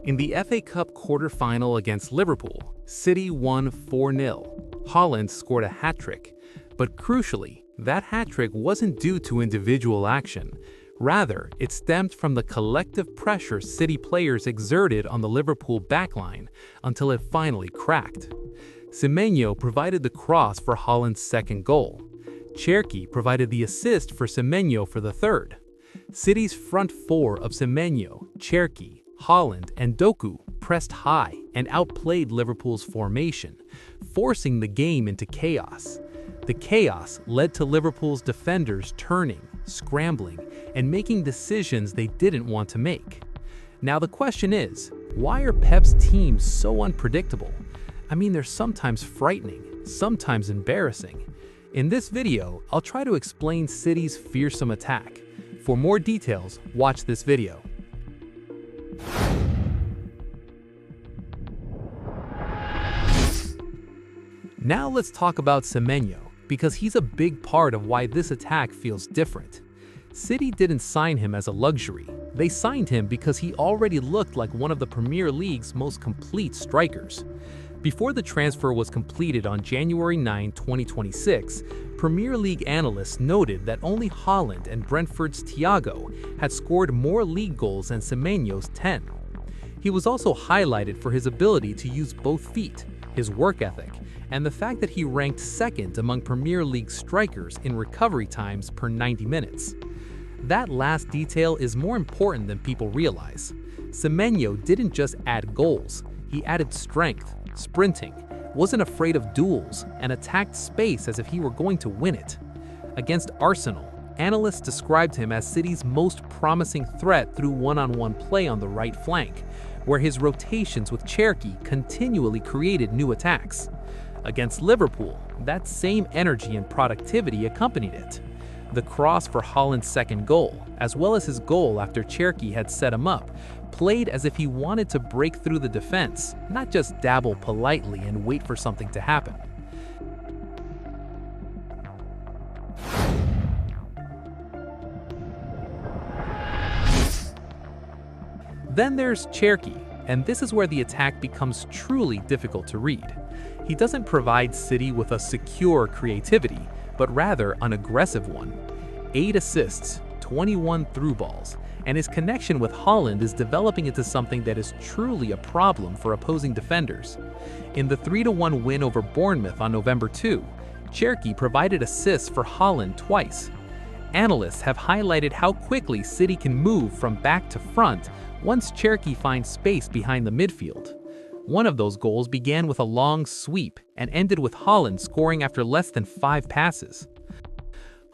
In the FA Cup quarter-final against Liverpool, City won 4-0. Haaland scored a hat-trick, but crucially, that hat-trick wasn't due to individual action. Rather, it stemmed from the collective pressure City players exerted on the Liverpool backline until it finally cracked. Semenyo provided the cross for Haaland's second goal. Cherki provided the assist for Semenyo for the third. City's front four of Semenyo, Cherki, Haaland, and Doku pressed high and outplayed Liverpool's formation, forcing the game into chaos. The chaos led to Liverpool's defenders turning, scrambling, and making decisions they didn't want to make. Now the question is, why are Pep's teams so unpredictable? I mean, they're sometimes frightening, sometimes embarrassing. In this video, I'll try to explain City's fearsome attack. For more details, watch this video. Now let's talk about Semenyo, because he's a big part of why this attack feels different. City didn't sign him as a luxury. They signed him because he already looked like one of the Premier League's most complete strikers. Before the transfer was completed on January 9, 2026, Premier League analysts noted that only Haaland and Brentford's Thiago had scored more league goals than Semenyo's 10. He was also highlighted for his ability to use both feet, his work ethic, and the fact that he ranked second among Premier League strikers in recovery times per 90 minutes. That last detail is more important than people realize. Semenyo didn't just add goals, he added strength, sprinting, wasn't afraid of duels, and attacked space as if he were going to win it. Against Arsenal, analysts described him as City's most promising threat through one-on-one play on the right flank, where his rotations with Cherki continually created new attacks. Against Liverpool, that same energy and productivity accompanied it. The cross for Haaland's second goal, as well as his goal after Cherki had set him up, played as if he wanted to break through the defense, not just dabble politely and wait for something to happen. Then there's Cherki, and this is where the attack becomes truly difficult to read. He doesn't provide City with a secure creativity, but rather an aggressive one. 8 assists, 21 through balls, and his connection with Haaland is developing into something that is truly a problem for opposing defenders. In the 3-1 win over Bournemouth on November 2, Cherki provided assists for Haaland twice. Analysts have highlighted how quickly City can move from back to front once Cherki finds space behind the midfield. One of those goals began with a long sweep and ended with Haaland scoring after less than 5 passes.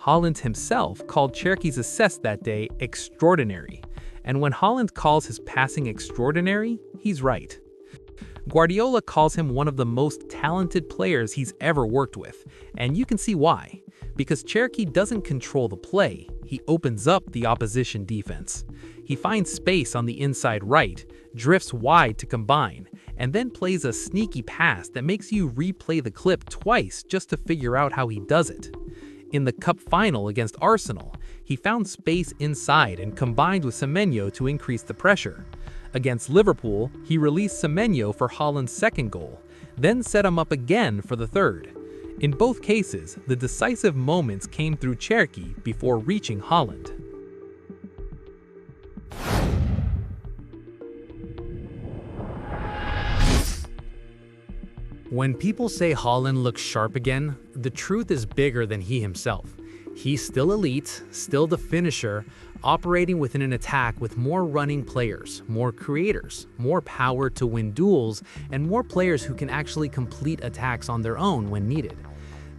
Haaland himself called Cherki's assist that day extraordinary, and when Haaland calls his passing extraordinary, he's right. Guardiola calls him one of the most talented players he's ever worked with, and you can see why. Because Cherki doesn't control the play, he opens up the opposition defense. He finds space on the inside right, drifts wide to combine, and then plays a sneaky pass that makes you replay the clip twice just to figure out how he does it. In the cup final against Arsenal, he found space inside and combined with Semenyo to increase the pressure. Against Liverpool, he released Semenyo for Haaland's second goal, then set him up again for the third. In both cases, the decisive moments came through Cherki before reaching Haaland. When people say Haaland looks sharp again, the truth is bigger than he himself. He's still elite, still the finisher, operating within an attack with more running players, more creators, more power to win duels, and more players who can actually complete attacks on their own when needed.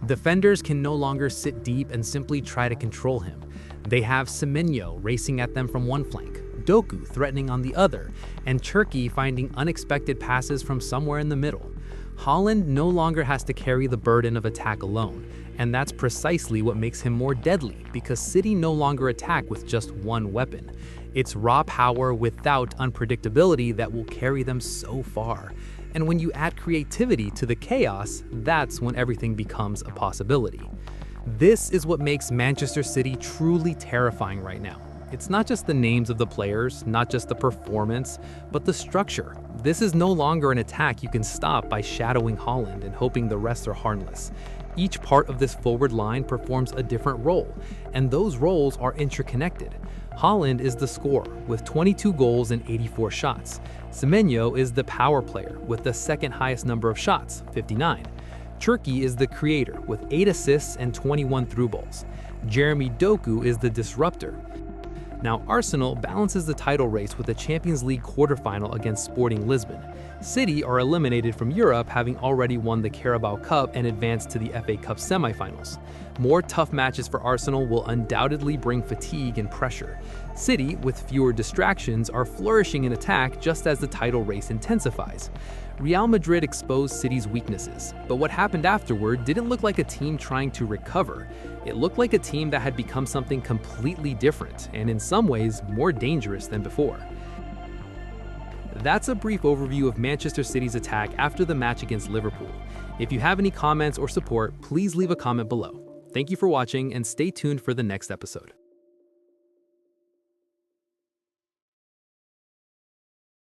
Defenders can no longer sit deep and simply try to control him. They have Semenyo racing at them from one flank, Doku threatening on the other, and Cherki finding unexpected passes from somewhere in the middle. Haaland no longer has to carry the burden of attack alone, and that's precisely what makes him more deadly, because City no longer attack with just one weapon. It's raw power without unpredictability that will carry them so far. And when you add creativity to the chaos, that's when everything becomes a possibility. This is what makes Manchester City truly terrifying right now. It's not just the names of the players, not just the performance, but the structure. This is no longer an attack you can stop by shadowing Haaland and hoping the rest are harmless. Each part of this forward line performs a different role, and those roles are interconnected. Haaland is the scorer with 22 goals and 84 shots. Semenyo is the power player with the second highest number of shots, 59. Turkey is the creator with 8 assists and 21 through balls. Jeremy Doku is the disruptor. Now, Arsenal balances the title race with the Champions League quarterfinal against Sporting Lisbon. City are eliminated from Europe, having already won the Carabao Cup and advanced to the FA Cup semi-finals. More tough matches for Arsenal will undoubtedly bring fatigue and pressure. City, with fewer distractions, are flourishing in attack just as the title race intensifies. Real Madrid exposed City's weaknesses, but what happened afterward didn't look like a team trying to recover. It looked like a team that had become something completely different, and in some ways, more dangerous than before. That's a brief overview of Manchester City's attack after the match against Liverpool. If you have any comments or support, please leave a comment below. Thank you for watching and stay tuned for the next episode.